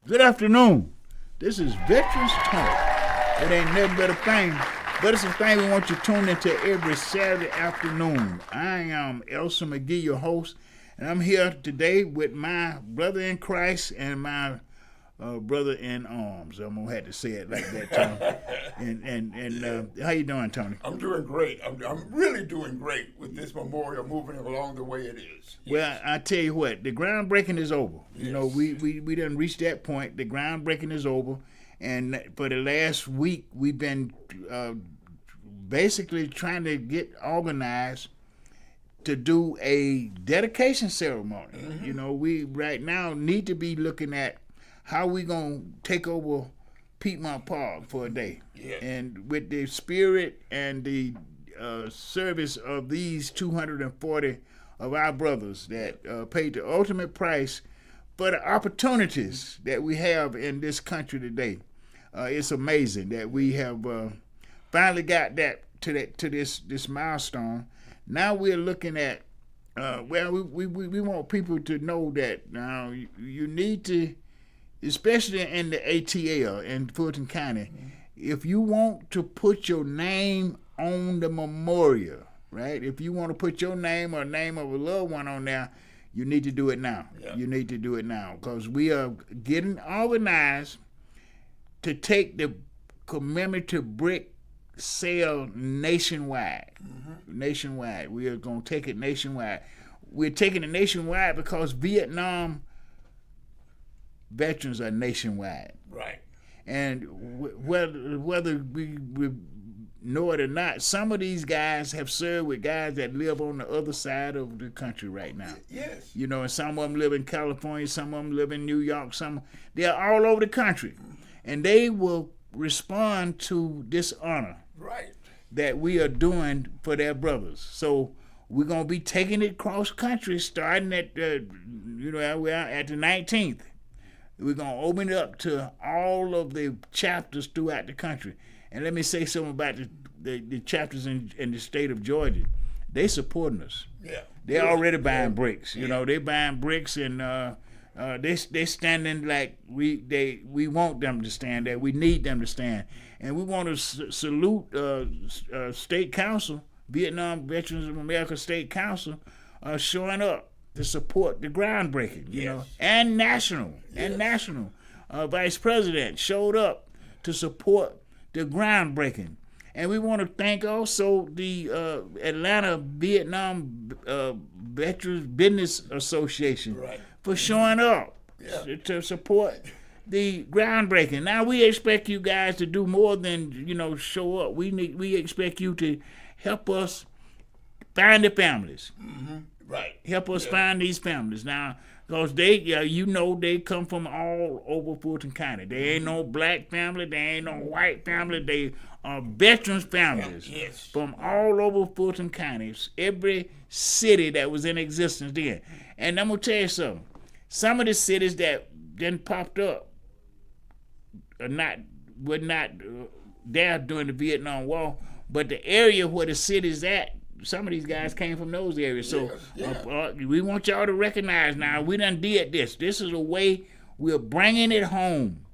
Good afternoon. This is Veterans Talk. It ain't nothing but a thing, but it's a thing we want you to tune into every Saturday afternoon. I am Elsa McGee, your host, and I'm here today with my brother in Christ and my brother in arms. I'm gonna have to say it like that, Tony. and how you doing, Tony? I'm doing great. I'm really doing great with this memorial moving along the way it is. Yes. Well, I tell you what, the groundbreaking is over. Yes. You know, we didn't reach that point. The groundbreaking is over, and for the last week we've been basically trying to get organized to do a dedication ceremony. Mm-hmm. You know, we right now need to be looking at how we gonna take over Piedmont Park for a day. Yeah. And with the spirit and the service of these 240 of our brothers that paid the ultimate price for the opportunities that we have in this country today. It's amazing that we have finally got that to this milestone. Now we're looking at we want people to know that now you need to, especially in the ATL in Fulton County, if you want to put your name on the memorial, right? If you want to put your name or name of a loved one on there, you need to do it now. Yeah. You need to do it now because we are getting organized to take the commemorative brick sale nationwide. Mm-hmm. Nationwide. We are going to take it nationwide. We're taking it nationwide because Vietnam veterans are nationwide, right? And whether we know it or not, some of these guys have served with guys that live on the other side of the country right now. Yes. You know, and some of them live in California, some of them live in New York, they're all over the country, and they will respond to this honor, right, that we are doing for their brothers. So we're gonna be taking it cross country, starting at we're at the 19th. We're going to open it up to all of the chapters throughout the country. And let me say something about the chapters in the state of Georgia. They supporting us. Yeah. They're already buying bricks. You know, they buying bricks, and they standing like we want them to stand there. We need them to stand. And we want to salute State Council, Vietnam Veterans of America State Council, showing up to support the groundbreaking, you know, and national. Vice President showed up to support the groundbreaking. And we want to thank also the Atlanta Vietnam Veterans Business Association for showing up to support the groundbreaking. Now we expect you guys to do more than, show up. We expect you to help us find the families. Mm-hmm. Right. Help us find these families now, because they come from all over Fulton County. They ain't no black family, they ain't no white family. They are veterans families from all over Fulton County, every city that was in existence then. And I'm gonna tell you something. Some of the cities that then popped up were not there during the Vietnam War, but the area where the city's at, some of these guys came from those areas. So we want y'all to recognize now, we done did this. This is a way we're bringing it home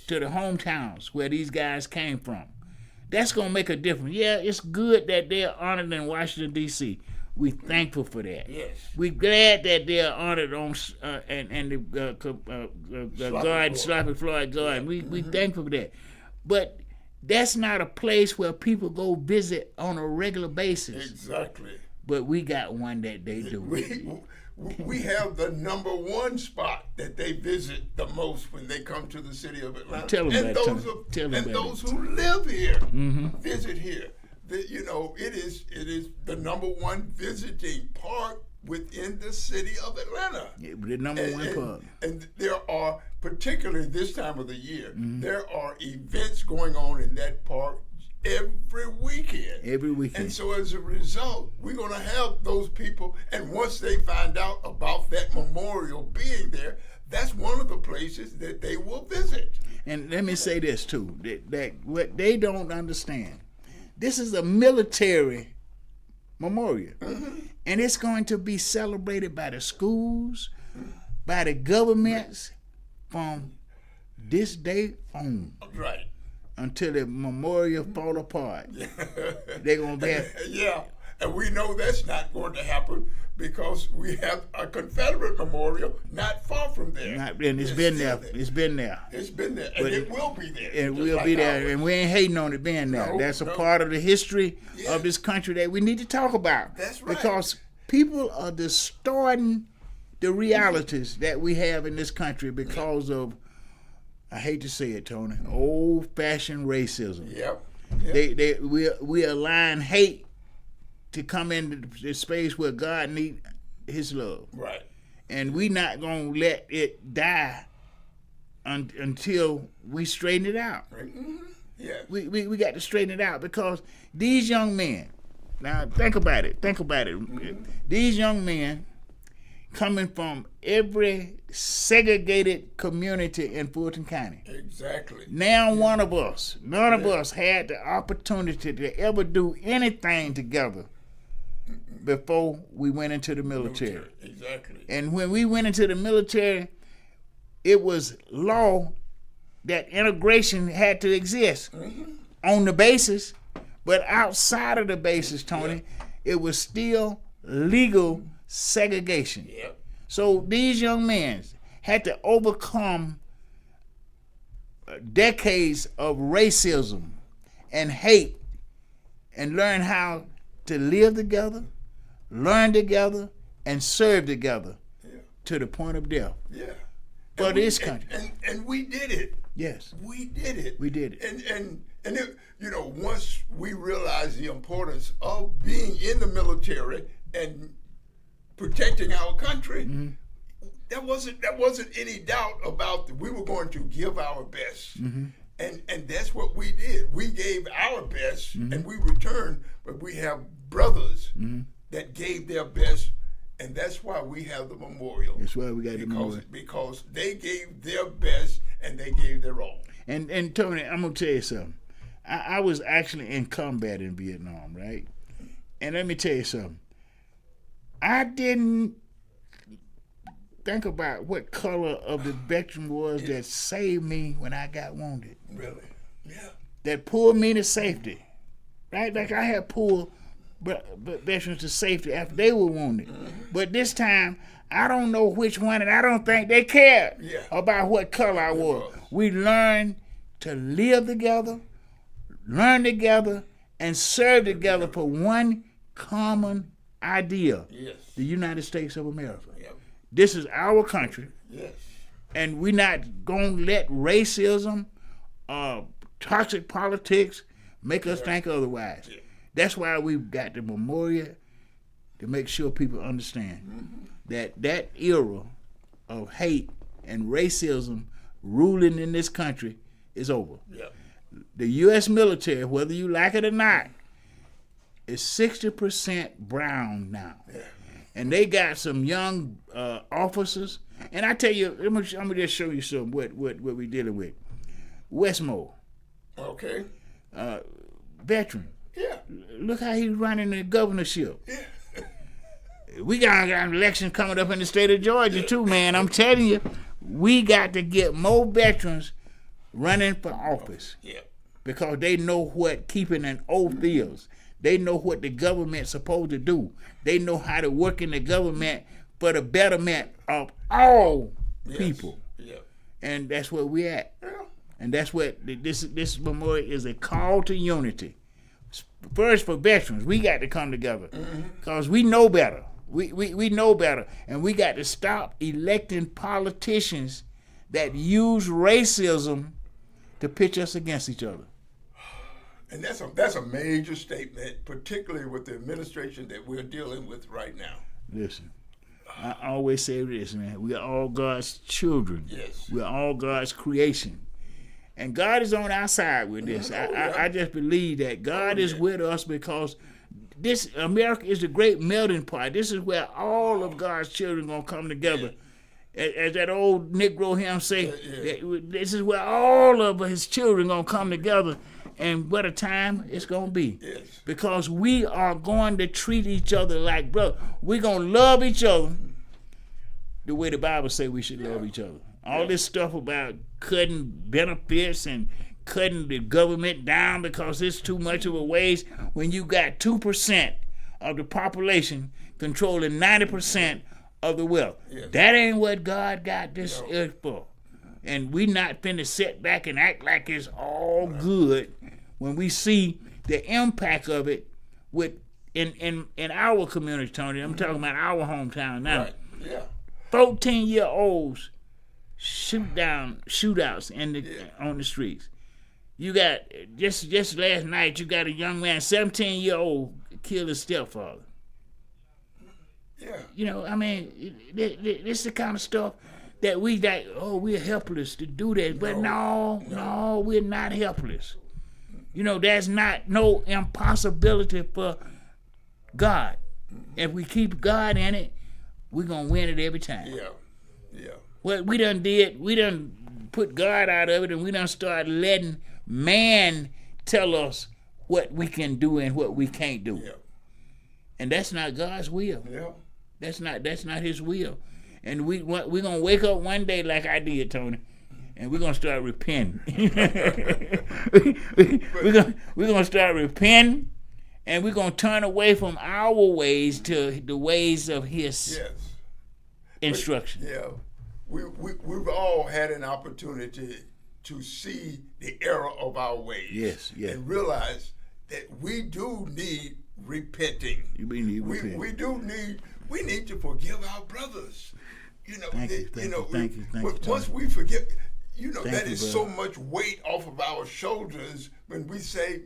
to the hometowns where these guys came from. That's going to make a difference. Yeah, it's good that they're honored in Washington, D.C. We're thankful for that. Yes. We're glad that they're honored on the Sloppy Floyd Garden. We thankful for that. But that's not a place where people go visit on a regular basis. Exactly. But we got one that they do. We have the number one spot that they visit the most when they come to the city of Atlanta. Tell them those who live here visit here. It is the number one visiting park within the city of Atlanta. Yeah, the number one park. And there are, particularly this time of the year, there are events going on in that park every weekend. And so as a result, we're going to have those people, and once they find out about that memorial being there, that's one of the places that they will visit. And let me say this too, that what they don't understand, this is a military memorial. And it's going to be celebrated by the schools, by the governments from this day on. Right. Until the memorial fall apart. They're going to be... Yeah. And we know that's not going to happen because we have a Confederate memorial not far from there. And it's been there. It's been there. It's been there. And it will be there. It will be there. Ours. And we ain't hating on it being there. That's a part of the history of this country that we need to talk about. That's right. Because people are distorting the realities that we have in this country because of, I hate to say it, Tony, old-fashioned racism. Yep. We align hate to come into the space where God needs His love. Right. And we not going to let it die until we straighten it out. Right. Mm-hmm. Yeah. We got to straighten it out because these young men, now think about it. Mm-hmm. These young men coming from every segregated community in Fulton County. Exactly. Now none of us had the opportunity to ever do anything together before we went into the military. Exactly. And when we went into the military, it was law that integration had to exist on the basis, but outside of the basis, Tony, it was still legal segregation. Yep. So these young men had to overcome decades of racism and hate and learn how to live together, learn together, and serve together to the point of death. Yeah. For this country. And we did it. Yes. We did it. We did it. And it, once we realized the importance of being in the military and protecting our country, there wasn't any doubt about that we were going to give our best. And that's what we did. We gave our best and we returned, but we have brothers that gave their best, and that's why we have the memorial. That's why we got the memorial. Because they gave their best and they gave their all. And Tony, I'm gonna tell you something. I was actually in combat in Vietnam, right? And let me tell you something. I didn't think about what color of the veteran was that saved me when I got wounded. Really? Yeah. That pulled me to safety, right? Like I had pulled veterans to safety after they were wounded. But this time, I don't know which one, and I don't think they cared about what color I was. We learned to live together, learn together, and serve together for one common idea. Yes. The United States of America. Yep. This is our country. Yes. And we're not going to let racism, toxic politics make us think otherwise. Yeah. That's why we've got the memorial to make sure people understand that era of hate and racism ruling in this country is over. Yep. The U.S. military, whether you like it or not, is 60% brown now. Yeah. And they got some young officers. And I tell you, I'm gonna just show you some what we're dealing with. Westmore. Okay. Veteran. Yeah. Look how he's running the governorship. Yeah. We got an election coming up in the state of Georgia too, man. I'm telling you, we got to get more veterans running for office. Yeah. Because they know what keeping an oath is. They know what the government's supposed to do. They know how to work in the government for the betterment of all people. Yeah. And that's where we at. Yeah. And that's what this memorial is, a call to unity. First, for veterans, we got to come together because we know better. We know better, and we got to stop electing politicians that use racism to pitch us against each other. And that's a major statement, particularly with the administration that we're dealing with right now. Listen, I always say this, man. We are all God's children. Yes. We are all God's creation. And God is on our side with this. I just believe that God is with us because this America is the great melting pot. This is where all of God's children gonna come together. As that old Negro hymn say, this is where all of his children gonna come together. And what a time it's gonna be. Yes. Because we are going to treat each other like brothers. We're gonna love each other the way the Bible say we should love each other. All this stuff about cutting benefits and cutting the government down because it's too much of a waste when you got 2% of the population controlling 90% of the wealth. Yes. That ain't what God got this earth for. And we not finna sit back and act like it's all good when we see the impact of it in our community, Tony. I'm talking about our hometown now. Right. Yeah. 14-year-olds shootouts on the streets. You got just last night. You got a young man, 17-year-old, killed his stepfather. Yeah. You know, I mean, this is the kind of stuff that we're helpless to do that. But no, we're not helpless. You know, there's no impossibility for God. If we keep God in it, we're gonna win it every time. Yeah. What we done put God out of it, and we done start letting man tell us what we can do and what we can't do. Yeah. And that's not God's will. Yeah. That's not His will. And we're gonna wake up one day like I did, Tony, and we're gonna start repenting. we're gonna start repenting, and we're gonna turn away from our ways to the ways of His instruction. Yeah, we've all had an opportunity to see the error of our ways. Yes. And realize that we do need repenting. We need to forgive our brothers. You know, Thank you. Once we forgive, that is so much weight off of our shoulders when we say,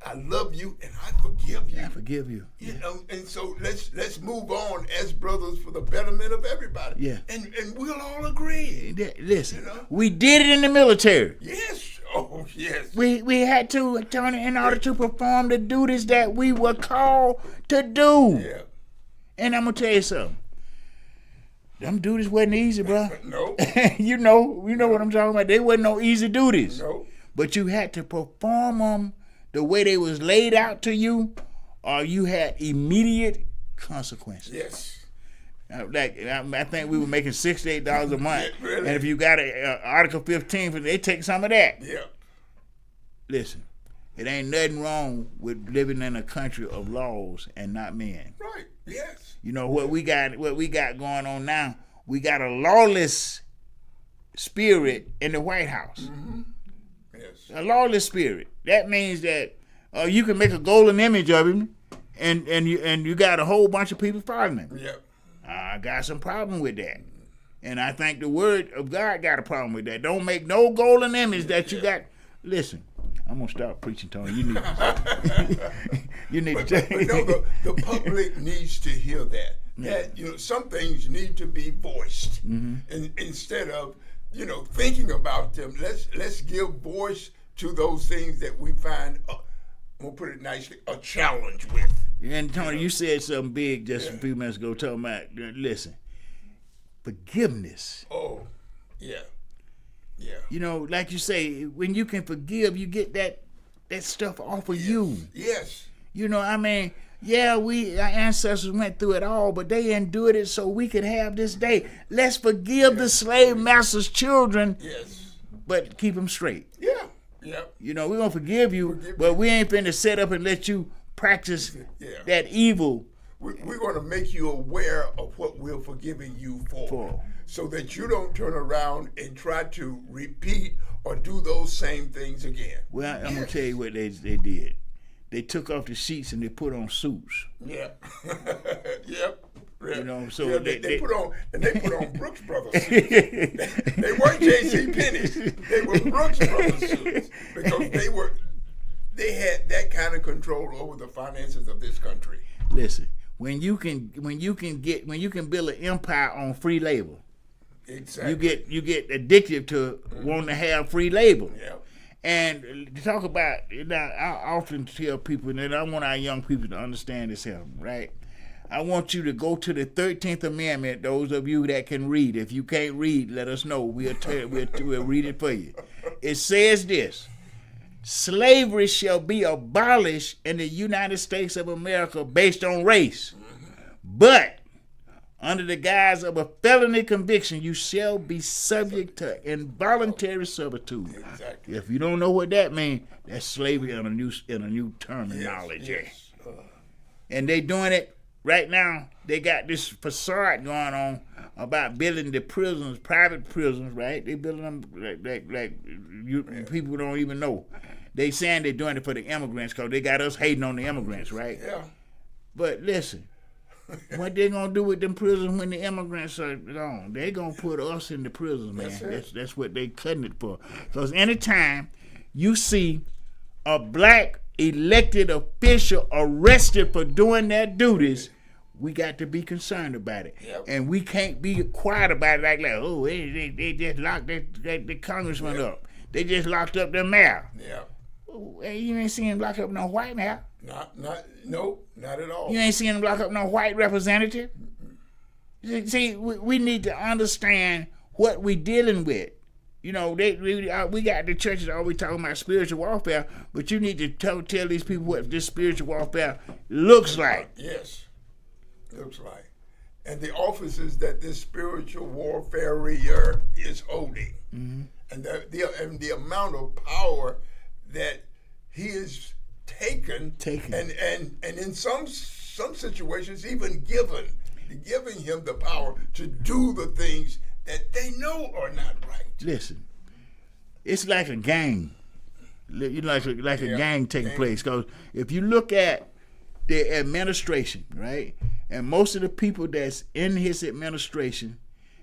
I love you and I forgive you. I forgive you. You know, and so let's move on as brothers for the betterment of everybody. Yeah. And we'll all agree. Listen, we did it in the military. Yes. Oh, yes. We had to, Tony, in order to perform the duties that we were called to do. Yeah. And I'm gonna tell you something. Them duties wasn't easy, bro. No. you know what I'm talking about. They wasn't no easy duties. No. But you had to perform them the way they was laid out to you, or you had immediate consequences. Yes. I think we were making $68 a month, Really? and if you got a Article 15, they take some of that. Yeah. Listen, it ain't nothing wrong with living in a country of laws and not men. Right. Yes. You know what we got going on now? We got a lawless spirit in the White House. Mm-hmm. Yes. A lawless spirit. That means that you can make a golden image of him, and you got a whole bunch of people following him. Yeah. I got some problem with that, and I think the Word of God got a problem with that. Don't make no golden image that you got. Listen, I'm gonna start preaching, Tony. You need to. The public needs to hear that. Yeah. That some things need to be voiced, and instead of thinking about them, let's give voice to those things that we find. We'll put it nicely, a challenge with. And Tony, you said something big just a few minutes ago. Talking about listen, forgiveness. Oh, yeah. Yeah. Like you say, when you can forgive, you get that stuff off of you. Yes. I mean, yeah, our ancestors went through it all, but they endured it so we could have this day. Let's forgive the slave master's children. Yes. But keep them straight. Yeah. Yep. We're going to forgive you, but we ain't finna set up and let you practice that evil. We're going to make you aware of what we're forgiving you for, so that you don't turn around and try to repeat or do those same things again. Well, I'm going to tell you what they did. They took off the sheets and they put on suits. Yeah. Yep. So they put on Brooks Brothers suits. They weren't J.C. Penney's. They were Brooks Brothers suits because they had that kind of control over the finances of this country. Listen, when you can build an empire on free labor, exactly. You get addicted to wanting to have free labor. Yeah. And to talk about, I often tell people, and I want our young people to understand this here, right? I want you to go to the 13th Amendment, those of you that can read. If you can't read, let us know. We'll read it for you. It says this: slavery shall be abolished in the United States of America based on race, but under the guise of a felony conviction, you shall be subject to involuntary servitude. Exactly. If you don't know what that means, that's slavery in a new terminology. Yes. And they doing it right now. They got this facade going on about building the prisons, private prisons, right? They building them like people don't even know. They saying they're doing it for the immigrants because they got us hating on the immigrants, right? Yeah. But listen, what they gonna do with them prisons when the immigrants are gone? They gonna put us in the prisons, man. That's what they cutting it for. Because anytime you see a black elected official arrested for doing their duties, we got to be concerned about it. Yep. And we can't be quiet about it like oh, they just locked the congressman up. They just locked up the mayor. Yeah. Hey, you ain't seen him lock up no white mayor. Nope, not at all. You ain't seen him lock up no white representative. See, we need to understand what we dealing with. You know, we got the churches always talking about spiritual warfare, but you need to tell these people what this spiritual warfare looks like. Yes, looks like. And the offices that this spiritual warfare is holding, and the amount of power that he is taken. And in some situations even giving him the power to do the things that they know are not right. Listen, it's like a gang. You know, like a gang taking place. Because if you look at the administration, right, and most of the people that's in his administration,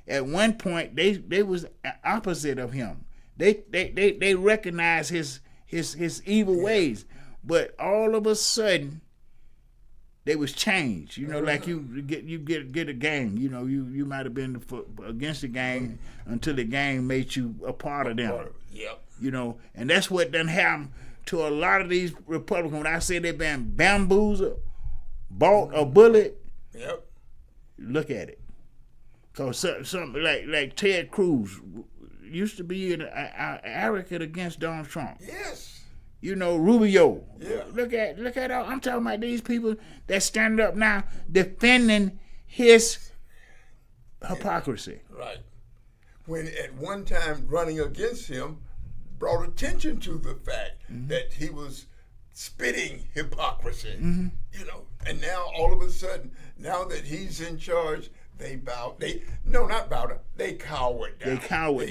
at one point they was opposite of him. They recognize his evil ways, but all of a sudden they was changed. You know, like you get a gang. You know, you might have been against the gang until the gang made you a part of them. Yep. You know, and that's what done happened to a lot of these Republicans. When I say they've been bamboozled, bought a bullet. Yep. Look at it. Cause something like Ted Cruz used to be an advocate against Donald Trump. Yes. You know, Rubio. Yeah. Look at all. I'm talking about these people that stand up now defending his hypocrisy. Right. When at one time running against him brought attention to the fact that he was spitting hypocrisy. You know, and now all of a sudden, now that he's in charge, they cowered down. They cowered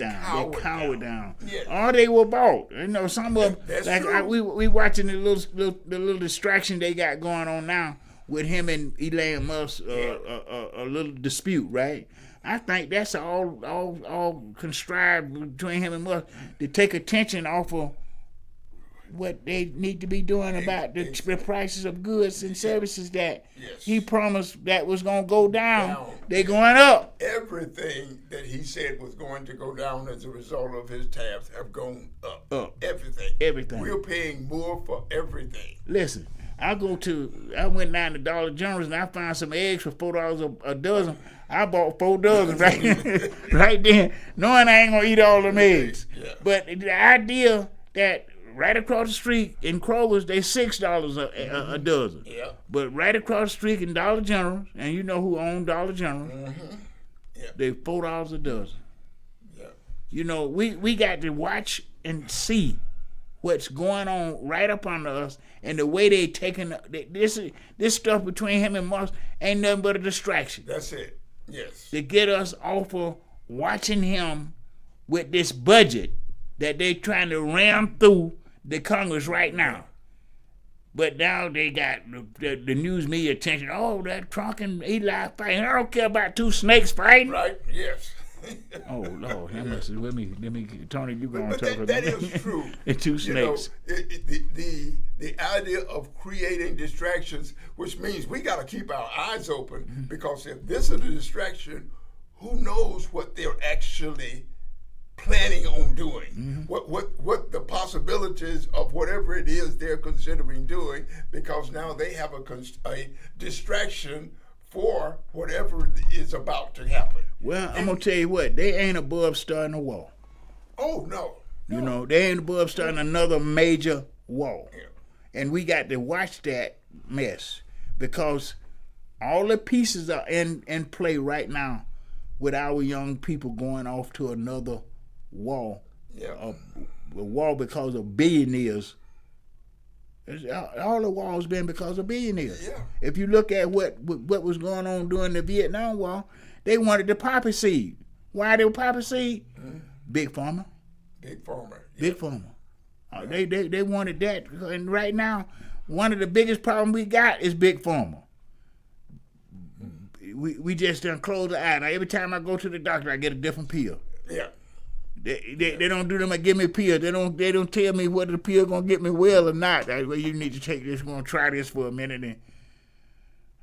down. Yes. Or they were bought. You know, some of them, like true. we watching the little distraction they got going on now with him and Elon Musk, a little dispute, right? I think that's all contrived between him and Musk to take attention off of what they need to be doing about the prices of goods and services that he promised that was going to go down. They going up. Everything that he said was going to go down as a result of his tabs have gone up. Everything. We're paying more for everything. Listen, I went down to Dollar General and I found some eggs for $4 a dozen. I bought 4 dozen right then, knowing I ain't going to eat all them eggs. Yeah. But the idea that right across the street in Kroger's, they $6 a dozen. Yeah. But right across the street in Dollar General, and you know who owned Dollar General, they $4 a dozen. Yeah. You know, we got to watch and see what's going on right up under us, and the way they taking this stuff between him and Musk ain't nothing but a distraction. That's it. Yes. To get us off of watching him with this budget that they trying to ram through the Congress right now. But now they got the news media attention. Oh, that Trump and Eli fighting. I don't care about 2 snakes fighting. Right, yes. Oh, Lord, that must have, let me, Tony, you go on and talk about that is true. The 2 snakes. You know, the idea of creating distractions, which means we got to keep our eyes open, because if this is a distraction, who knows what they're actually planning on doing, what the possibilities of whatever it is they're considering doing, because now they have a distraction for whatever is about to happen. Well, I'm going to tell you what, they ain't above starting a war. Oh, no. You know, they ain't above starting another major war. Yeah. And we got to watch that mess, because all the pieces are in play right now with our young people going off to another wall. Yeah. A wall because of billionaires. All the walls been because of billionaires. Yeah. If you look at what was going on during the Vietnam War, they wanted the poppy seed. Why they were poppy seed? Big pharma. Big pharma. Yeah. Big pharma. They wanted that, and right now, one of the biggest problems we got is big pharma. We just done close the eye. Now every time I go to the doctor, I get a different pill. Yeah. They don't do them. I give me a pill. They don't tell me whether the pill gonna get me well or not. Well, you need to take this. We're gonna try this for a minute. And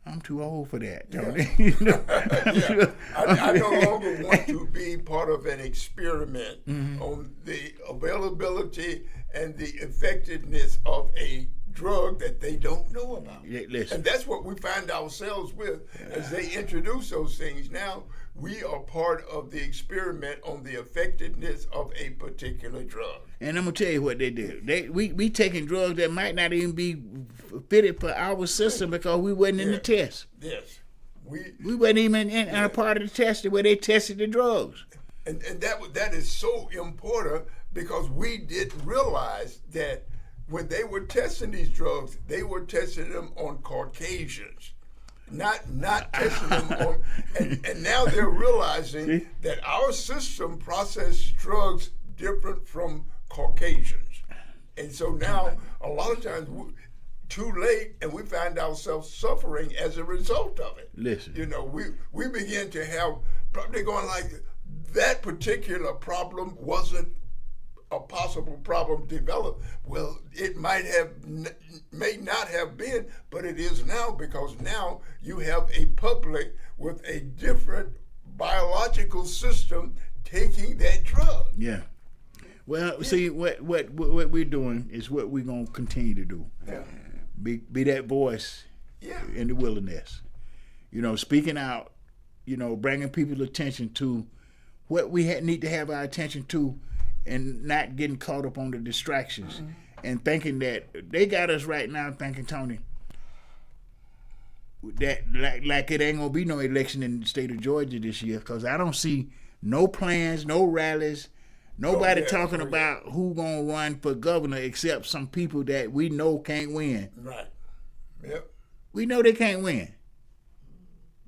I'm too old for that, Tony. Yeah. I no longer want to be part of an experiment on the availability and the effectiveness of a drug that they don't know about. Yeah, listen. And that's what we find ourselves with as they introduce those things. Now we are part of the experiment on the effectiveness of a particular drug. And I'm gonna tell you what they do. We taking drugs that might not even be fitted for our system because we wasn't in the test. Yes. We wasn't even in a part of the test where they tested the drugs. And that is so important because we didn't realize that when they were testing these drugs, they were testing them on Caucasians, not testing them on. And now they're realizing that our system processes drugs different from Caucasians, and so now a lot of times too late, and we find ourselves suffering as a result of it. Listen, we begin to have probably going like that particular problem wasn't a possible problem developed. Well, it may not have been, but it is now because now you have a public with a different biological system taking that drug. Yeah. Well, see, what we're doing is what we're gonna continue to do. Yeah. Be that voice in the wilderness. Speaking out. Bringing people's attention to what we need to have our attention to. And not getting caught up on the distractions and thinking that they got us right now thinking, Tony, that like it ain't gonna be no election in the state of Georgia this year because I don't see no plans, no rallies, nobody talking about who gonna run for governor except some people that we know can't win. Right. Yep. We know they can't win.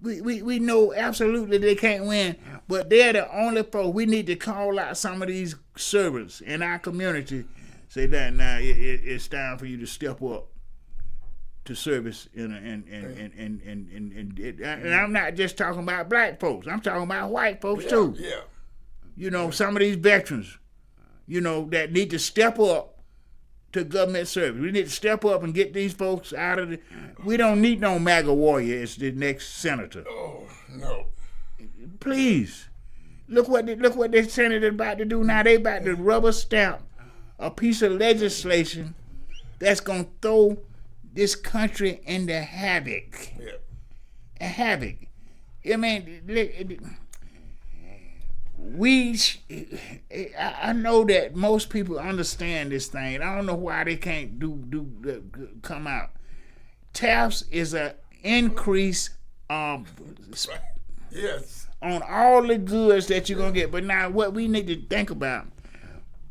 We know absolutely they can't win, but they're the only folks. We need to call out some of these servants in our community. Say that now it's time for you to step up to service and I'm not just talking about black folks. I'm talking about white folks too. Yeah. Some of these veterans, that need to step up to government service. We need to step up and get these folks out of the. We don't need no MAGA warrior as the next senator. Oh no! Please, look what the senator about to do now. They about to rubber stamp a piece of legislation that's gonna throw this country into havoc. Yeah. Havoc. I mean, I know that most people understand this thing. I don't know why they can't come out. Tariffs is an increase yes, on all the goods that you're gonna get. But now what we need to think about,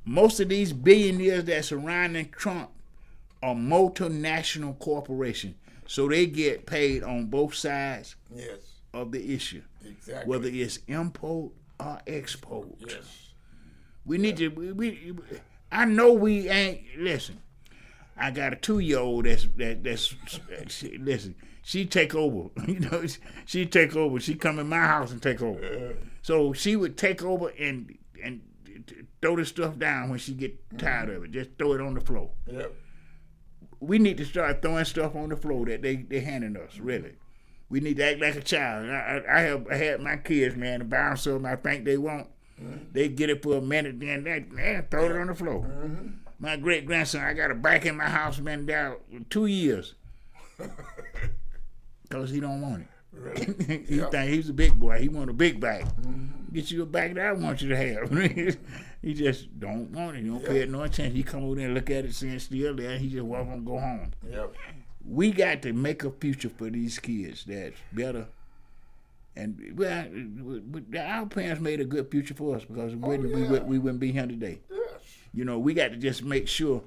most of these billionaires that surrounding Trump are multinational corporations. So they get paid on both sides of the issue. Exactly. Whether it's import or export. Yes. We need to. I know we ain't. Listen, I got a 2-year-old that's listen. She take over. She take over. She come in my house and take over. So she would take over and throw the stuff down when she get tired of it. Just throw it on the floor. Yep. We need to start throwing stuff on the floor that they handing us. Really. We need to act like a child. I had my kids, man, to buy them something I think they want. They get it for a minute, then they throw it on the floor. My great grandson, I got a bike in my house, been down 2 years. Because he don't want it. Really? He think he's a big boy. He want a big bike. Get you a bike that I want you to have. He just don't want it. He don't pay it no attention. He come over there and look at it, seeing it's still there, and he just walk on and go home. Yep. we got to make a future for these kids that's better. And well, our parents made a good future for us because we wouldn't be here today. Yes. You know, we got to just make sure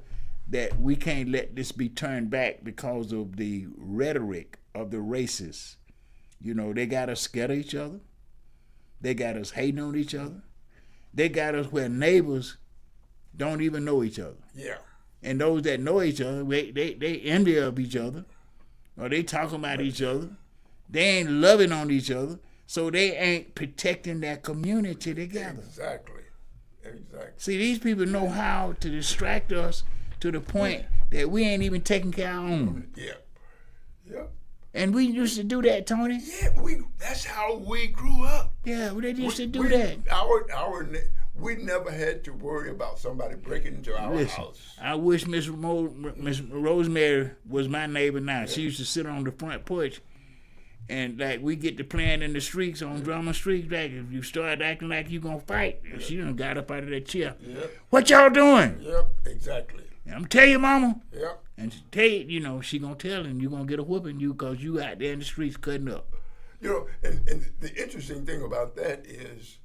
that we can't let this be turned back because of the rhetoric of the racists. You know, they got us scared of each other. They got us hating on each other. They got us where neighbors don't even know each other. Yeah. And those that know each other, they envy of each other, or they talking about each other. They ain't loving on each other, so they ain't protecting that community together. Exactly. See, these people know how to distract us to the point that we ain't even taking care of our own. Yeah. And we used to do that, Tony. Yeah, that's how we grew up. Yeah, they used to do that. We never had to worry about somebody breaking into our house. I wish Miss Rosemary was my neighbor now. Yeah. She used to sit on the front porch. And like we get to playing in the streets on Drummond Street, like if you start acting like you gonna fight, she done got up out of that chair. Yep. What y'all doing? Yep, exactly. And I'm tell you, mama. Yep. And she tell you, you know, she gonna tell and you gonna get a whooping you because you out there in the streets cutting up. You know, and the interesting thing about that is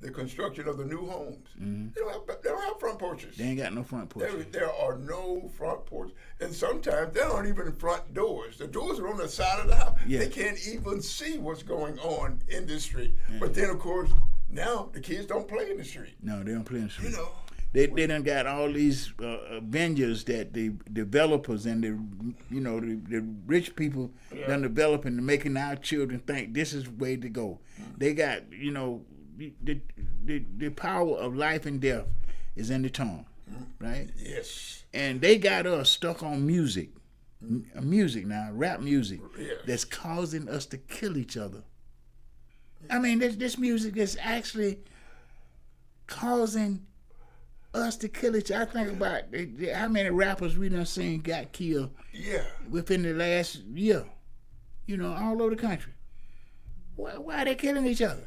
the construction of the new homes. Mm-hmm. They don't have front porches. They ain't got no front porches. There are no front porches. And sometimes they aren't even front doors. The doors are on the side of the house. Yeah. They can't even see what's going on in the street. Yeah. But then, of course, now the kids don't play in the street. No, they don't play in the street. You know. They done got all these venues that the developers and the rich people done developing to making our children think this is the way to go. Mm-hmm. They got, the power of life and death is in the tongue, right? Yes. And they got us stuck on music now, rap music, that's causing us to kill each other. I mean, this music is actually causing us to kill each other. I think about how many rappers we done seen got killed within the last year, all over the country. Why are they killing each other?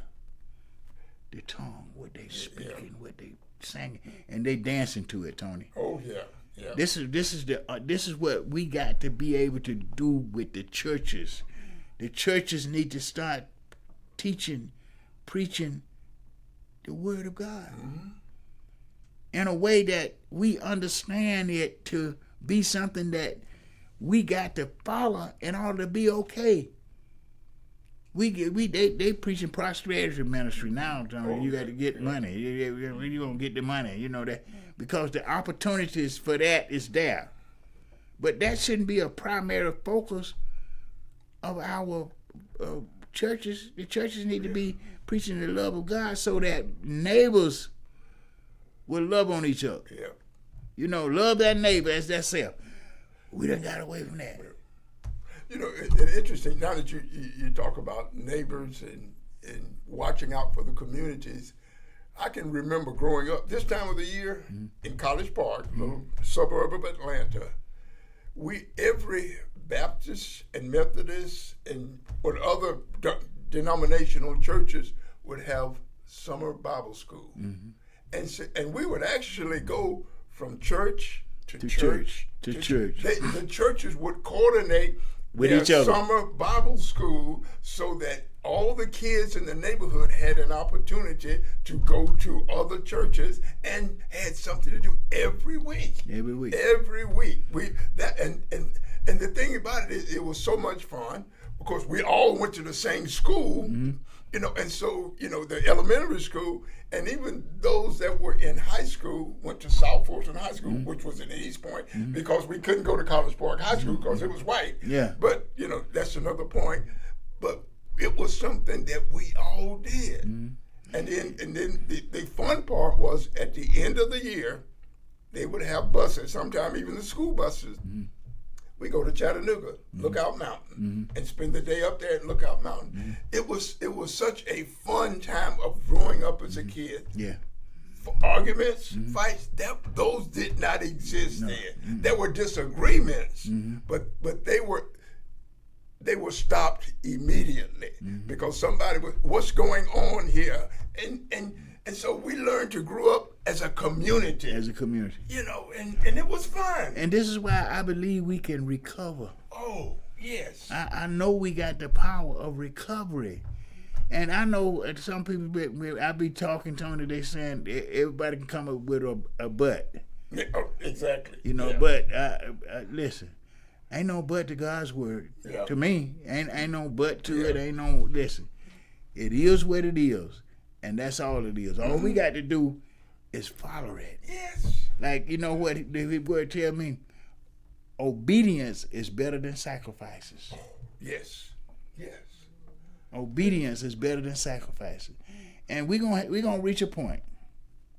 The tongue, what they speaking, what they singing, and they dancing to it, Tony. Oh yeah, yeah. This is what we got to be able to do with the churches. The churches need to start teaching, preaching the word of God in a way that we understand it to be something that we got to follow in order to be okay. They preaching prosperity ministry now, Tony. You got to get money. You gonna get the money, that because the opportunities for that is there. But that shouldn't be a primary focus of our churches. The churches need to be preaching the love of God so that neighbors will love on each other. Yeah. Love that neighbor as thyself. We done got away from that. It's interesting now that you talk about neighbors and watching out for the communities. I can remember growing up this time of the year in College Park, a little suburb of Atlanta. Every Baptist and Methodist and other denominational churches would have summer Bible school, and we would actually go from church to church. The churches would coordinate with each other. Summer Bible school so that all the kids in the neighborhood had an opportunity to go to other churches and had something to do every week. And the thing about it is it was so much fun because we all went to the same school, and so the elementary school and even those that were in high school went to South Fulton High School, which was in East Point, because we couldn't go to College Park High School because it was white. Yeah. But that's another point. But it was something that we all did. And then the fun part was at the end of the year, they would have buses, sometimes even the school buses. We go to Chattanooga, Lookout Mountain, and spend the day up there at Lookout Mountain. It was such a fun time of growing up as a kid. Yeah. For arguments, fights, those did not exist then. There were disagreements, but they were stopped immediately because somebody was, what's going on here? And so we learned to grow up as a community. And it was fun. And it was fun. And this is why I believe we can recover Oh, yes. I know we got the power of recovery. And I know some people, I be talking, Tony, they saying everybody can come up with a but. Yeah, exactly. You know, but listen, ain't no but to God's word. Yeah. To me, ain't no but to it. Ain't no, listen, it is what it is. And that's all it is. All we got to do is follow it. Yes. Like, you know what the word tell me? Obedience is better than sacrifices. Yes. Yes. Obedience is better than sacrifices. And we're gonna reach a point.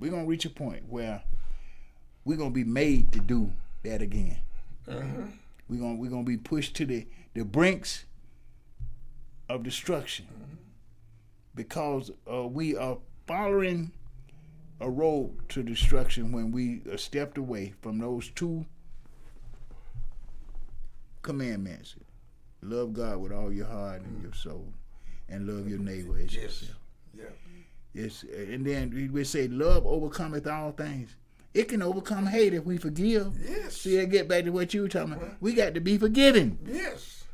We're gonna reach a point where we're gonna be made to do that again. Uh-huh. We're gonna be pushed to the brinks of destruction because we are following a road to destruction when we stepped away from those two commandments. Love God with all your heart and your soul, and love your neighbor as yourself. Yeah. Yes, and then we say love overcometh all things. It can overcome hate if we forgive. Yes. See, I get back to what you were talking about. We got to be forgiving. Yes.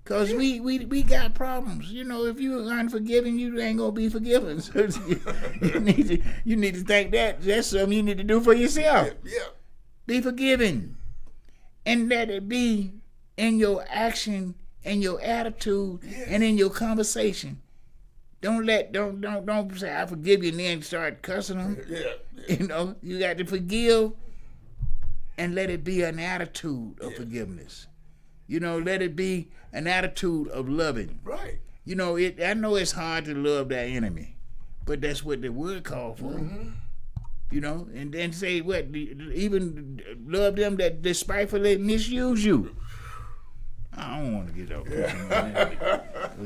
Because we got problems. You know, if you're unforgiving, you ain't going to be forgiven. So you need to think that's something you need to do for yourself. Yeah. Be forgiving. And let it be in your action and your attitude and in your conversation. Don't say I forgive you and then start cussing them. Yeah. You know, you got to forgive and let it be an attitude of forgiveness. You know, let it be an attitude of loving. Right. You know, I know it's hard to love that enemy, but that's what the word called for. Mm-hmm. You know, and then say what? Even love them that despitefully misuse you. I don't want to get off.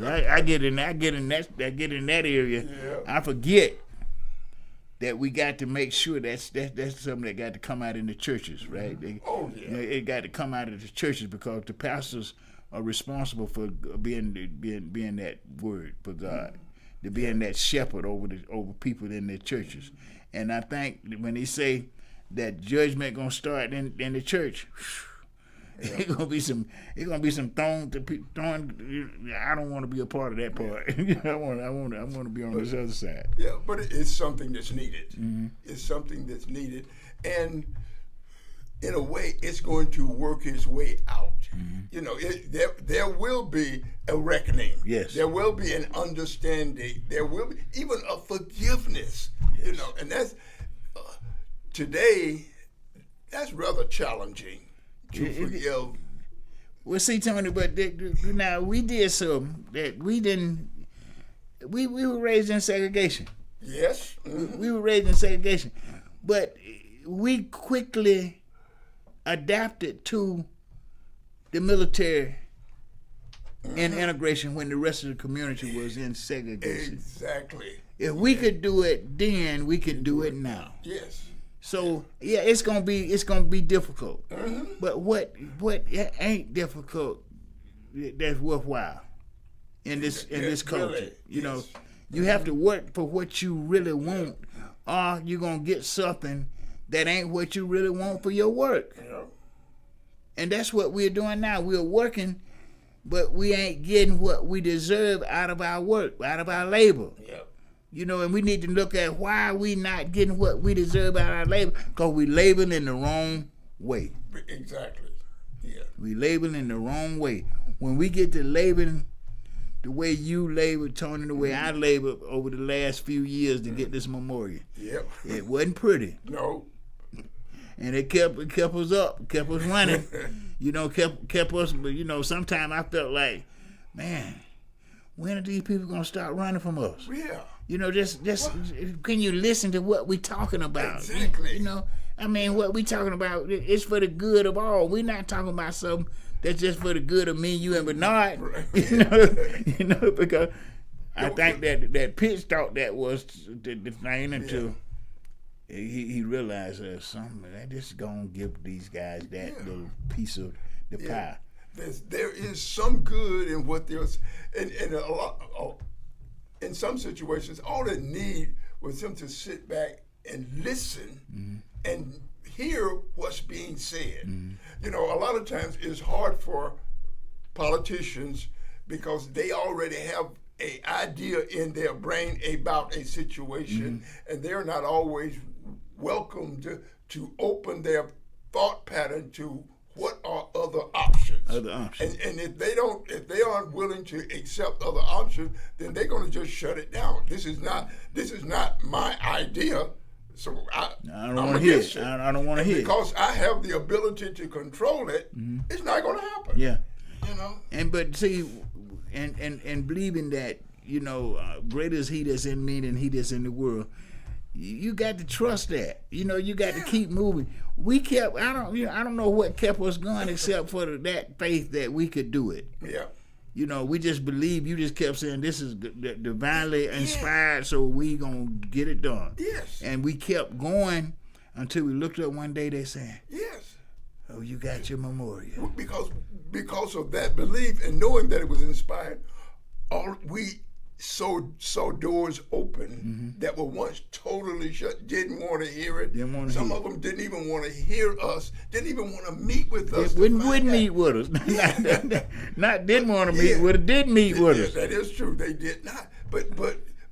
I get in that area. Yeah. I forget that we got to make sure that's something that got to come out in the churches, right? Oh yeah. You know, it got to come out of the churches because the pastors are responsible for being that word for God, to being that shepherd over people in their churches. And I think when they say that judgment gonna start in the church. It's gonna be some thrown. I don't want to be a part of that part. I want to be on this other side. Yeah, but it's something that's needed. Mm-hmm. It's something that's needed, and in a way, it's going to work its way out. Mm-hmm. You know, there will be a reckoning. Yes, there will be an understanding. There will be even a forgiveness. Yes. You know, and that's today. That's rather challenging. To forgive. Well, see, Tony, but now we did something that we didn't. We were raised in segregation. Yes. Mm-hmm. We were raised in segregation, but we quickly adapted to the military and integration when the rest of the community was in segregation. Exactly. If we could do it then, we can do it now. Yes. So yeah, it's gonna be difficult. Mm-hmm. But what ain't difficult that's worthwhile in this culture? Really, you know, you have to work for what you really want, or you're gonna get something that ain't what you really want for your work. Yeah. And that's what we're doing now. We're working, but we ain't getting what we deserve out of our work, out of our labor. Yeah. You know, and we need to look at why we not getting what we deserve out of our labor, because we laboring in the wrong way. Exactly. Yeah. We laboring in the wrong way. When we get to laboring the way you labor, Tony, the way I labored over the last few years to get this memorial, yep. It wasn't pretty. No. And it kept us up, kept us running. You know, kept us. But you know, sometimes I felt like, man, when are these people gonna start running from us? Yeah. You know, just can you listen to what we talking about? Exactly. You know, I mean, what we talking about is for the good of all. We're not talking about something that's just for the good of me, you, and Bernard. Right. You know, because I think that Pitts thought that was the thing until he realized something. I just gonna give these guys that little piece of the pie. There is some good in what there's, and a lot. In some situations, all it need was them to sit back and listen and hear what's being said. You know, a lot of times it's hard for politicians because they already have an idea in their brain about a situation, and they're not always welcome to open their thought pattern to what are other options. And if they aren't willing to accept other options, then they're going to just shut it down. This is not my idea. So I don't want to hear it. I don't want to hear it. Because I have the ability to control it, it's not going to happen. Yeah. You know. And but see, and believing that, you know, greater is He that's in me than he that's in the world. You got to trust that. You know, you got to keep moving. We kept. I don't know what kept us going except for that faith that we could do it. Yeah. You know, we just believe. You just kept saying this is divinely inspired, so we gonna get it done. Yes. And we kept going until we looked up one day. They said, yes. Oh, you got your memorial. Because of that belief and knowing that it was inspired, we saw doors open that were once totally shut. Didn't want to hear it. Some of them didn't even want to hear us. Didn't even want to meet with us. Wouldn't meet with us. Not didn't want to meet with us. Did meet with us. That is true. They did not. But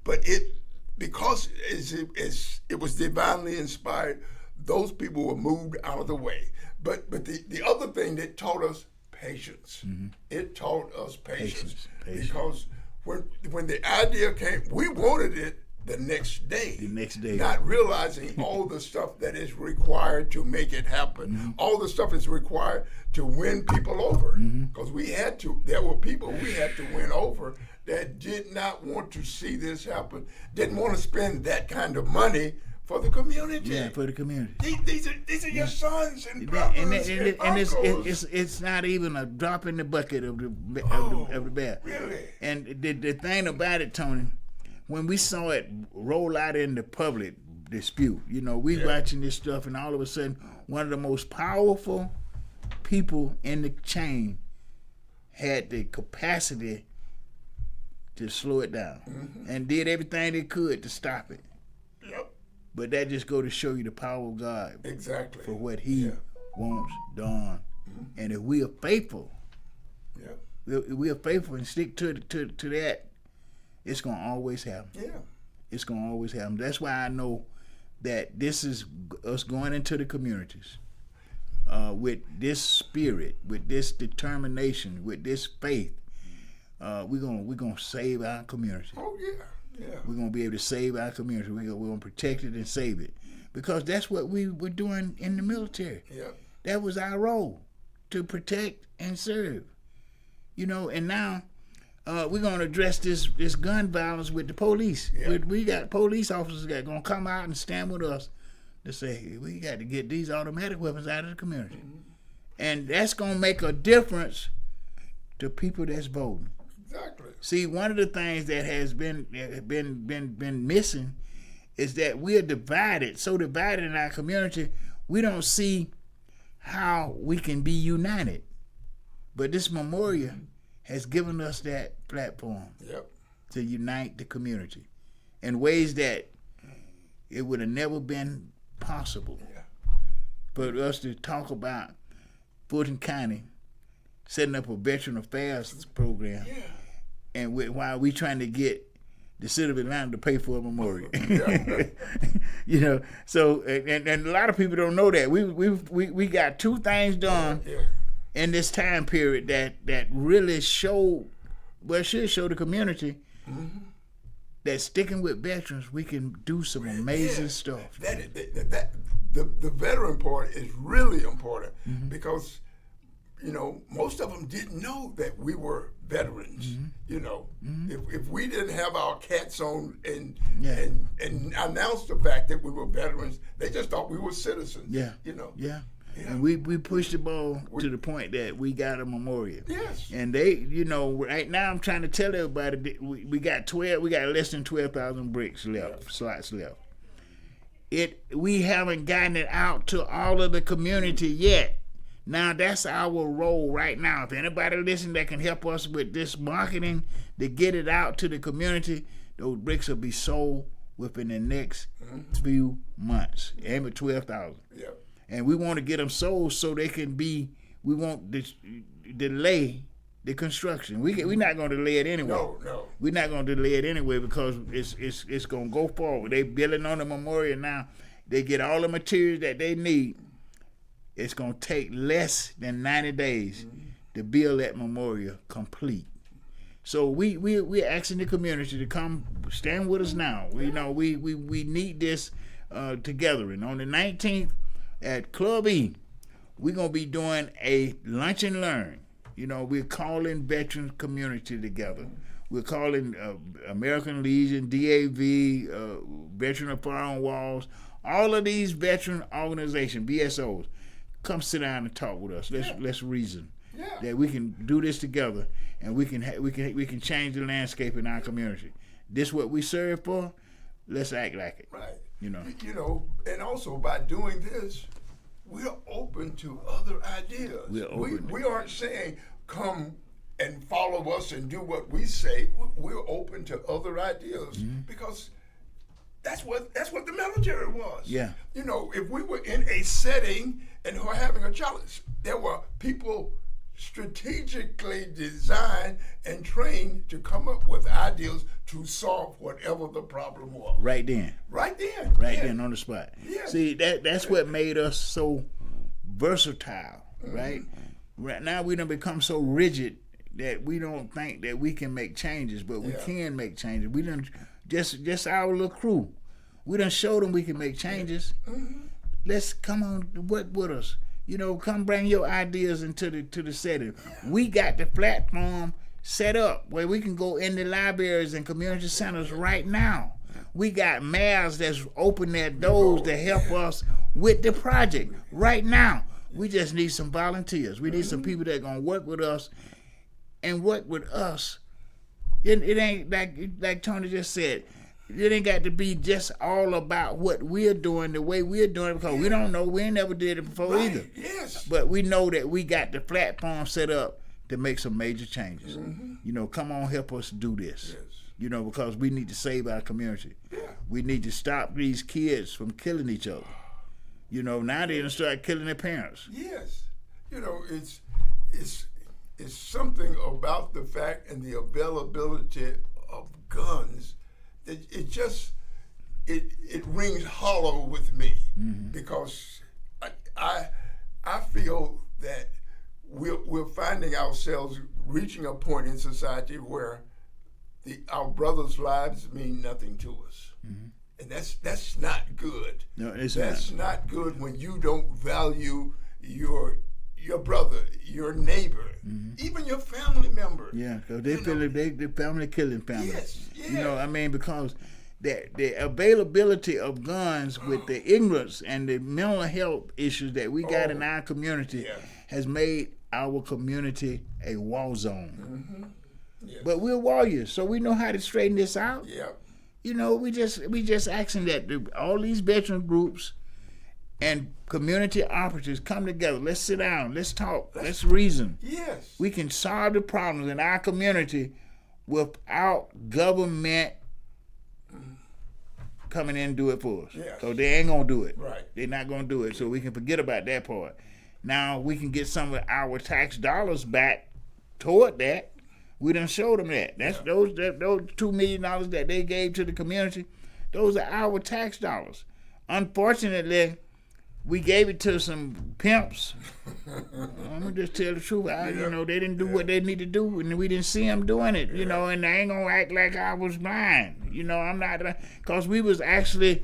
it, because it was divinely inspired, those people were moved out of the way. But the other thing that taught us patience. It taught us patience. Because when the idea came, we wanted it the next day. Not realizing all the stuff that is required to make it happen. All the stuff is required to win people over. Because there were people we had to win over that did not want to see this happen, didn't want to spend that kind of money for the community. Yeah, for the community. These are your sons and brothers and uncles. It's not even a drop in the bucket of the bear. Really? And the thing about it, Tony, when we saw it roll out in the public dispute, you know, we watching this stuff, and all of a sudden, one of the most powerful people in the chain had the capacity to slow it down and did everything they could to stop it. Yep. But that just go to show you the power of God. Exactly. For what He wants done. And if we are faithful, we are faithful and stick to that, it's going to always happen. Yeah. It's going to always happen. That's why I know that this is us going into the communities with this spirit, with this determination, with this faith. We're gonna save our community. Oh, yeah. Yeah. We're going to be able to save our community. We're going to protect it and save it. Because that's what we were doing in the military. Yeah. That was our role, to protect and serve. You know, and now we're going to address this gun violence with the police. Yeah. We got police officers that are going to come out and stand with us to say, hey, we got to get these automatic weapons out of the community. And that's going to make a difference to people that's voting. Exactly. See, one of the things that has been missing is that we are so divided in our community, we don't see how we can be united. But this memorial has given us that platform to unite the community in ways that it would have never been possible for us to talk about Fulton County setting up a veteran affairs program. Yeah. And while we trying to get the city of Atlanta to pay for a memorial, you know. So and a lot of people don't know that we got two things done in this time period that really should show the community that sticking with veterans, we can do some amazing stuff. The veteran part is really important because, you know, most of them didn't know that we were veterans. You know, if we didn't have our cats on and announce the fact that we were veterans, they just thought we were citizens. You know. Yeah. And we pushed the ball to the point that we got a memorial. Yes. And they, you know, right now I'm trying to tell everybody that we got less than 12,000 bricks left, slots left. We haven't gotten it out to all of the community yet. Now that's our role right now. If anybody listening that can help us with this marketing to get it out to the community, those bricks will be sold within the next few months. Aim at 12,000. Yeah. And we want to get them sold so they can be. We won't delay the construction. We're not going to delay it anyway. No. We're not going to delay it anyway because it's going to go forward. They building on the memorial now. They get all the materials that they need. It's going to take less than 90 days to build that memorial complete. So we're asking the community to come stand with us now. We need this together. And on the 19th at Club E, we're going to be doing a lunch and learn. We're calling veteran community together. We're calling American Legion, DAV, Veteran of Fire on Walls, all of these veteran organizations, VSOs. Come sit down and talk with us. Let's reason that we can do this together, and we can change the landscape in our community. This what we serve for. Let's act like it. Right. And also by doing this, we're open to other ideas. We aren't saying come and follow us and do what we say. We're open to other ideas because that's what the military was. Yeah. If we were in a setting and were having a challenge, there were people strategically designed and trained to come up with ideas to solve whatever the problem was. Right then on the spot. Yeah. See, that's what made us so versatile, right? Right now we done become so rigid that we don't think that we can make changes, but we can make changes. We done just our little crew. We done showed them we can make changes. Let's come on, work with us. Come bring your ideas into the setting. We got the platform set up where we can go in the libraries and community centers right now. We got mayors that's open their doors to help us with the project right now. We just need some volunteers. We need some people that are gonna work with us and work with us. It ain't like Tony just said. It ain't got to be just all about what we're doing the way we're doing it because we don't know. We ain't never did it before either. Yes. But we know that we got the platform set up to make some major changes. Come on, help us do this. Yes. Because we need to save our community. Yeah. We need to stop these kids from killing each other. Now they're gonna start killing their parents. Yes. It's something about the fact and the availability of guns. It rings hollow with me because I feel that we're finding ourselves reaching a point in society where our brothers' lives mean nothing to us, and that's not good. No, it's that's not good when you don't value your brother, your neighbor, even your family member. Yeah, because they feel they family killing family. Yes, yeah. Because the availability of guns with the ignorance and the mental health issues that we got in our community has made our community a war zone. Yes. But we're warriors, so we know how to straighten this out. Yeah. We just asking that all these veteran groups and community operatives come together. Let's sit down. Let's talk. Let's reason. Yes. We can solve the problems in our community without government coming in and do it for us. Yes. So they ain't going to do it. Right. They're not going to do it. So we can forget about that part. Now we can get some of our tax dollars back toward that. We done showed them that. That's those $2 million that they gave to the community. Those are our tax dollars. Unfortunately, we gave it to some pimps. I'm gonna just tell the truth. They didn't do what they need to do, and we didn't see them doing it. And they ain't gonna act like I was blind. I'm not, cause we was actually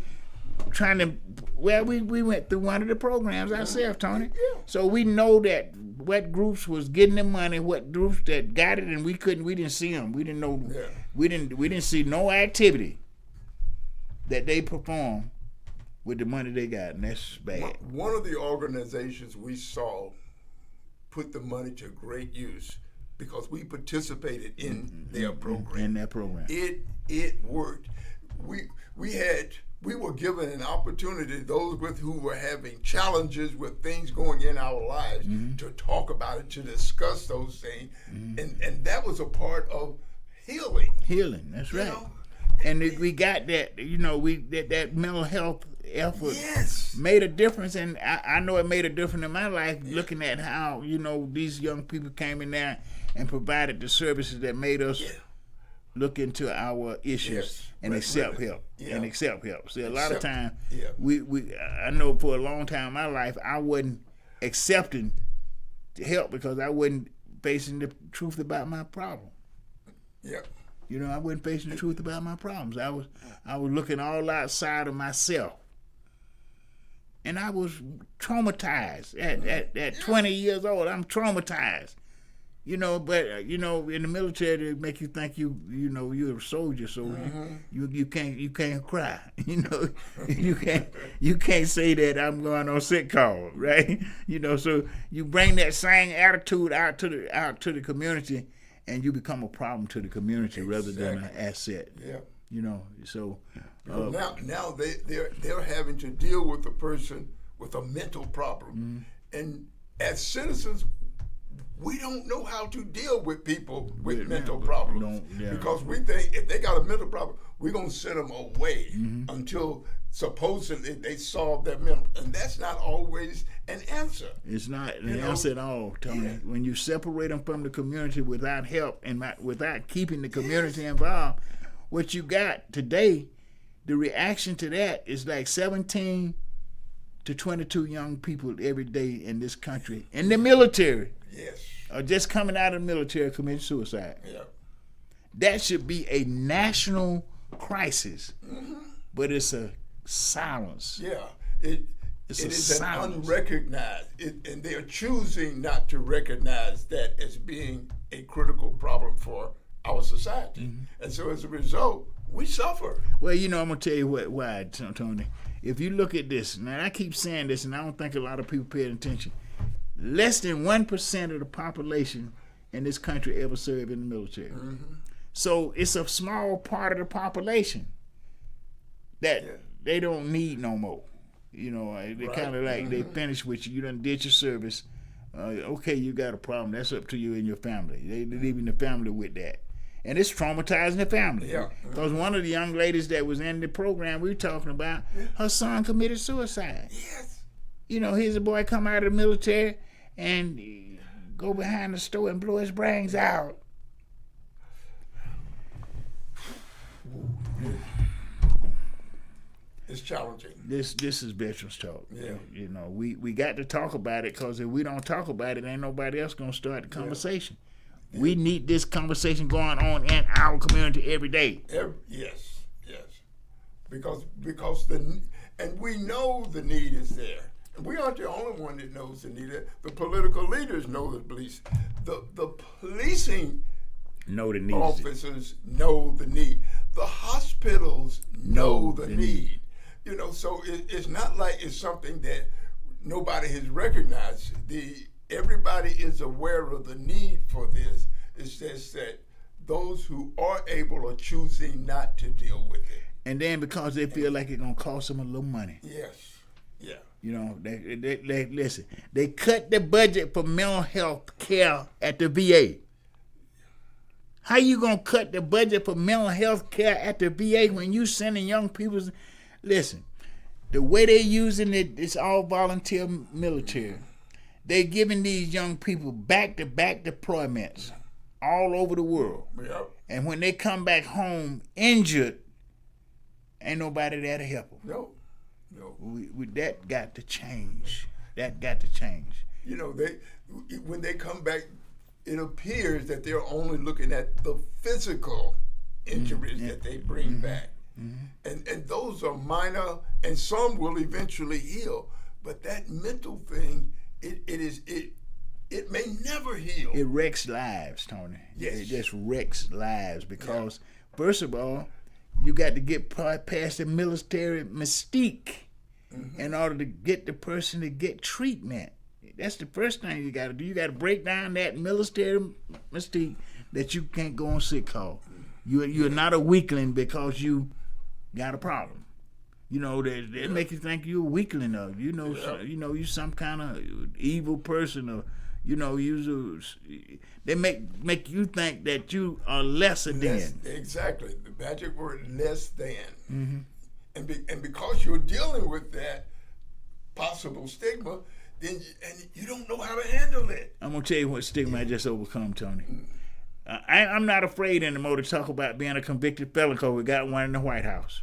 trying to. Well, we went through one of the programs ourselves, Tony. Yeah. So we know that what groups was getting the money, what groups that got it, and we didn't see them. We didn't know. Yeah. We didn't see no activity that they performed with the money they got, and that's bad. One of the organizations we saw put the money to great use because we participated in their program. In that program. It worked. We were given an opportunity, those who were having challenges with things going in our lives, to talk about it, to discuss those things, and that was a part of healing. Healing, that's right. And we got that, that mental health effort Yes. made a difference, and I know it made a difference in my life. Looking at how these young people came in there and provided the services that made us look into our issues and accept help. And accept help. See, a lot of times I know for a long time in my life I wasn't accepting help because I wasn't facing the truth about my problem. Yeah. I wasn't facing the truth about my problems. I was looking all outside of myself. And I was traumatized. At 20 years old, I'm traumatized. But in the military they make you think you're a soldier, so you can't cry. You can't say that I'm going on sick call, right? So you bring that same attitude out to the community, and you become a problem to the community rather than an asset. Yeah. So now they're having to deal with a person with a mental problem, and as citizens, we don't know how to deal with people with mental problems because we think if they got a mental problem, we're gonna send them away until supposedly they solve their mental, and that's not always an answer. It's not an answer at all, Tony. Yeah. When you separate them from the community without help and without keeping the community involved, what you got today, the reaction to that is like 17 to 22 young people every day in this country in the military. Are just coming out of the military committing suicide. Yeah. That should be a national crisis, but it's a silence. Yeah, it is an unrecognized, and they are choosing not to recognize that as being a critical problem for our society. And so as a result, we suffer. Well, I'm going to tell you why, Tony. If you look at this, now I keep saying this, and I don't think a lot of people pay attention. Less than 1% of the population in this country ever served in the military. So it's a small part of the population that they don't need no more. They kind of like they finished with you. You done did your service. Okay, you got a problem. That's up to you and your family. They leaving the family with that. And it's traumatizing the family. Because one of the young ladies that was in the program we were talking about, her son committed suicide. Yes. Here's a boy come out of the military and go behind the store and blow his brains out. It's challenging. This is Veterans Talk. Yeah. We got to talk about it because if we don't talk about it, ain't nobody else gonna start the conversation. Yeah. We need this conversation going on in our community every day. Yes. Because and we know the need is there. We aren't the only one that knows the need. The political leaders know the police. The policing officers know the need. The hospitals know the need. So it's not like it's something that nobody has recognized. Everybody is aware of the need for this. It's just that those who are able are choosing not to deal with it. And then because they feel like it's gonna cost them a little money. Yes. Yeah. They listen. They cut the budget for mental health care at the VA. How you gonna cut the budget for mental health care at the VA when you sending young people? Listen, the way they're using it, it's all volunteer military. They're giving these young people back-to-back deployments all over the world. Yep. And when they come back home injured, ain't nobody there to help them. No. That got to change. When they come back, it appears that they're only looking at the physical injuries that they bring back. And those are minor, and some will eventually heal. But that mental thing, it may never heal. It wrecks lives, Tony. Yes. It just wrecks lives because, first of all, you got to get past the military mystique in order to get the person to get treatment. That's the first thing you got to do. You got to break down that military mystique that you can't go on sick call. You're not a weakling because you got a problem. They make you think you're a weakling of. You some kind of evil person, or they make you think that you are lesser than. Exactly, the magic word less than. and because you're dealing with that possible stigma, then you don't know how to handle it. I'm gonna tell you what stigma I just overcome, Tony. I'm not afraid anymore to talk about being a convicted felon because we got one in the White House.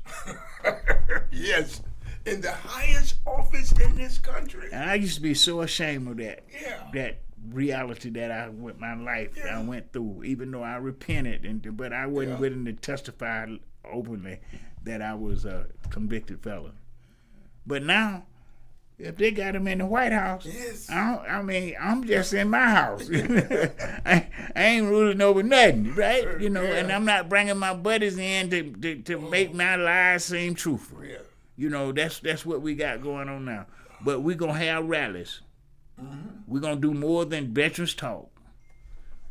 Yes, in the highest office in this country. And I used to be so ashamed of that. Yeah. That reality that I with my life I went through, even though I repented, but I wasn't willing to testify openly that I was a convicted felon. But now, if they got him in the White House, yes. I'm just in my house. I ain't ruling over nothing, right? And I'm not bringing my buddies in to make my lies seem truthful. Yeah. That's what we got going on now. But we're going to have rallies. We're going to do more than veterans talk.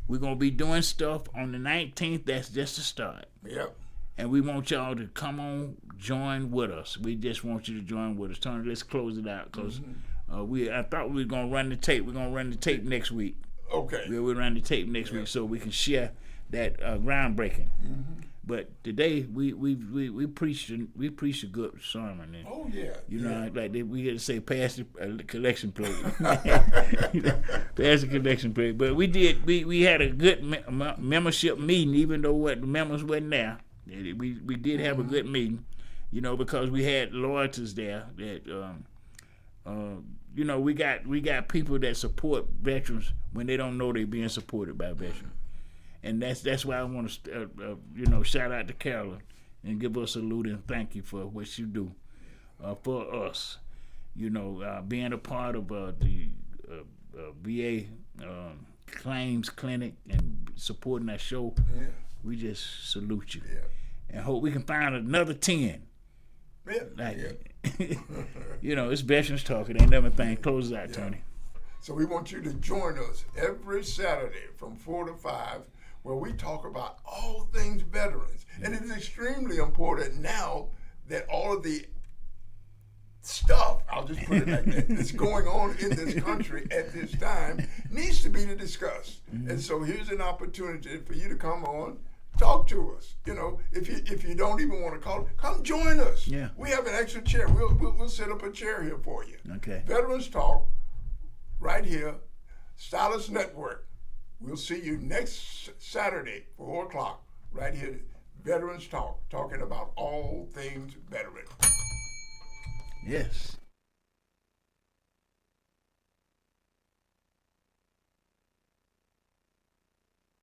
We're going to be doing stuff on the 19th. That's just a start. Yep. And we want y'all to come on, join with us. We just want you to join with us. Tony, let's close it out because I thought we were going to run the tape. We're going to run the tape next week. Okay. We'll run the tape next week so we can share that groundbreaking. But today we preached a good sermon. And, oh yeah. We had to say pass the collection plate. Pass the collection plate. But we had a good membership meeting, even though the members wasn't there. We did have a good meeting, because we had loyalties there. That we got people that support veterans when they don't know they're being supported by veterans. And that's why I want to, shout out to Carolyn and give her a salute and thank you for what you do for us. Being a part of the VA claims clinic and supporting that show, we just salute you. Yeah. And hope we can find another 10. It's veterans talk. It ain't never thing. Close it out, Tony. So we want you to join us every Saturday from 4 to 5. Where we talk about all things veterans. And it is extremely important now that all of the stuff, I'll just put it like that, that's going on in this country at this time needs to be discussed. And so here's an opportunity for you to come on, talk to us. If you don't even want to call, come join us. Yeah. We have an extra chair. We'll set up a chair here for you. Okay. Veterans Talk, right here, Stylus Network. We'll see you next Saturday, 4 o'clock, right here, Veterans Talk, talking about all things veteran. Yes.